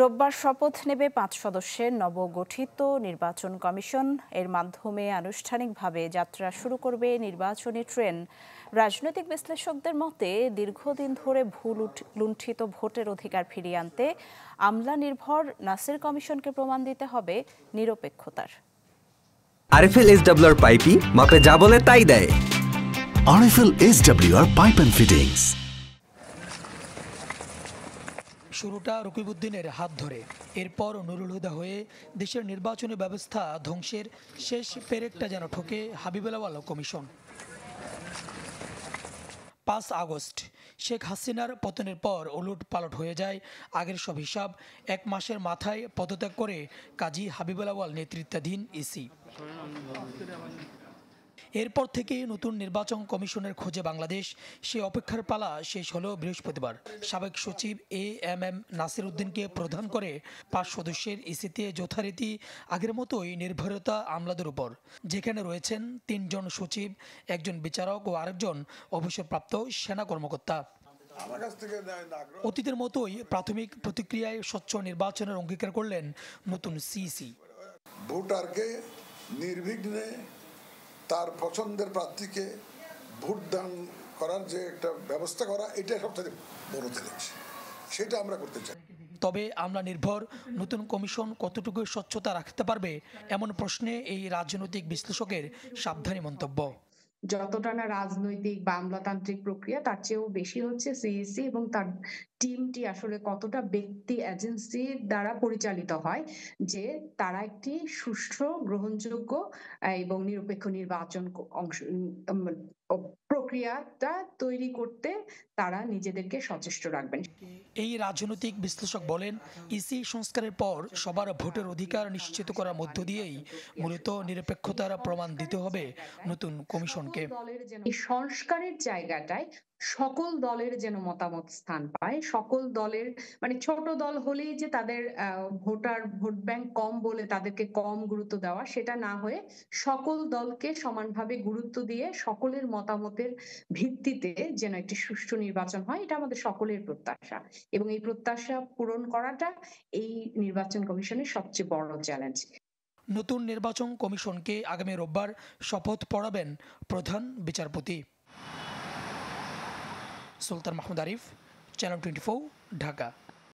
রোববার শপথ নেবে ৫ সদস্যের নবগঠিত নির্বাচন কমিশন। এর মাধ্যমে আনুষ্ঠানিকভাবে যাত্রা শুরু করবে নির্বাচনী ট্রেন। রাজনৈতিক বিশ্লেষকদের মতে দীর্ঘদিন ধরে ভুল লুণ্ঠিত ভোটের অধিকার ফিরিয়ে আনতে আমলা নির্ভর নাসির কমিশনকে প্রমাণ দিতে হবে নিরপেক্ষতার। আরএফএল এসডব্লিউআর পাইপই মাপে যা বলে তাই দেয়। RFL SWR pipe and fittings. শুরুটা রকিবউদ্দিনের হাত ধরে, এরপর নুরুল হুদা হয়ে দেশের নির্বাচনী ব্যবস্থা ধ্বংসের শেষ পেরেকটা যেন ঠোকে হাবিবুল্লাহ কমিশন। ৫ আগস্ট শেখ হাসিনার পতনের পর ওলট পালট হয়ে যায় আগের সব হিসাব। ১ মাসের মাথায় পদত্যাগ করে কাজী হাবিবুল্লাহ নেতৃত্বাধীন ইসি। এরপর থেকে নতুন নির্বাচন কমিশনের খোঁজে বাংলাদেশ। সে অপেক্ষার পালা শেষ হলো বৃহস্পতিবার। সাবেক সচিব এএমএম নাসির উদ্দিনকে প্রধান করে ৫ সদস্যের ইসিতে যথারীতি আগের মতোই নির্ভরতা আমলাদের উপর, যেখানে রয়েছেন ৩ জন সচিব, ১ জন বিচারক ও আরেকজন অবসরপ্রাপ্ত সেনা কর্মকর্তা। অতীতের মতোই প্রাথমিক প্রতিক্রিয়ায় স্বচ্ছ নির্বাচনের অঙ্গীকার করলেন নতুন সিইসি। ভোটারকে নির্বিঘ্নে তার পছন্দের প্রার্থীকে ভোট দান করার যে একটা ব্যবস্থা করা, এটা সবথেকে বড় চ্যালেঞ্জ, সেটা আমরা করতে চাই। তবে আমলা নির্ভর নতুন কমিশন কতটুকু স্বচ্ছতা রাখতে পারবে, এমন প্রশ্নে এই রাজনৈতিক বিশ্লেষকের সাবধানী মন্তব্য। যতটা না রাজনৈতিক বা আমলাতান্ত্রিক প্রক্রিয়া, তার চেয়েও বেশি হচ্ছে সিইসি এবং তার টিমটি আসলে কতটা ব্যক্তি এজেন্সি দ্বারা পরিচালিত হয়, যে তারা একটি সুষ্ঠু, গ্রহণযোগ্য এবং নিরপেক্ষ নির্বাচন প্রক্রিয়াটা তৈরি করতে তারা নিজেদেরকে সচেষ্ট রাখবেন। এই রাজনৈতিক বিশ্লেষক বলেন, ইসি সংস্কারের পর সবার ভোটের অধিকার নিশ্চিত করার মধ্য দিয়েই মূলত নিরপেক্ষতার প্রমাণ দিতে হবে নতুন কমিশনকে। এই সংস্কারের জায়গাটায় সকল দলের যেন মতামত স্থান পায়। সকল দলের, মানে ছোট দল হলেই যে তাদের ভোট ব্যাংক কম বলে তাদেরকে কম গুরুত্ব দেওয়া, সেটা না হয়ে সকল দলকে সমানভাবে গুরুত্ব দিয়ে সকলের মতামতের ভিত্তিতে যেন একটি সুষ্ঠু নির্বাচন হয়, এটা আমাদের সকলের প্রত্যাশা। এবং এই প্রত্যাশা পূরণ করাটা এই নির্বাচন কমিশনের সবচেয়ে বড় চ্যালেঞ্জ। নতুন নির্বাচন কমিশনকে আগামী রোববার শপথ পড়াবেন প্রধান বিচারপতি। সুলতান মাহমুদ আরিফ, চ্যানেল 24, ঢাকা।